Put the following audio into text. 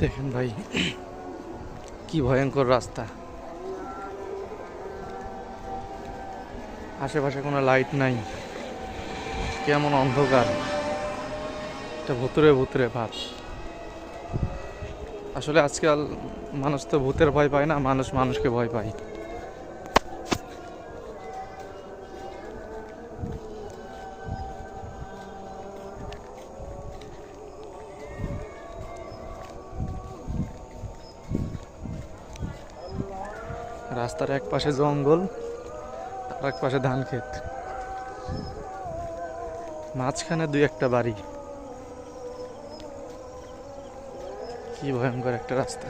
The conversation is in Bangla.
দেখেন ভাই, কি ভয়ঙ্কর রাস্তা। আশেপাশে কোনো লাইট নাই, কেমন অন্ধকার, এটা ভুতুরে ভুতুরে ভাব। আসলে আজকাল মানুষ তো ভূতের ভয় পায় না, মানুষ মানুষকে ভয় পায়। রাস্তার এক পাশে জঙ্গল, আর এক পাশে ধান ক্ষেত, মাঝখানে দুই একটা বাড়ি। কি ভয়ঙ্কর একটা রাস্তা।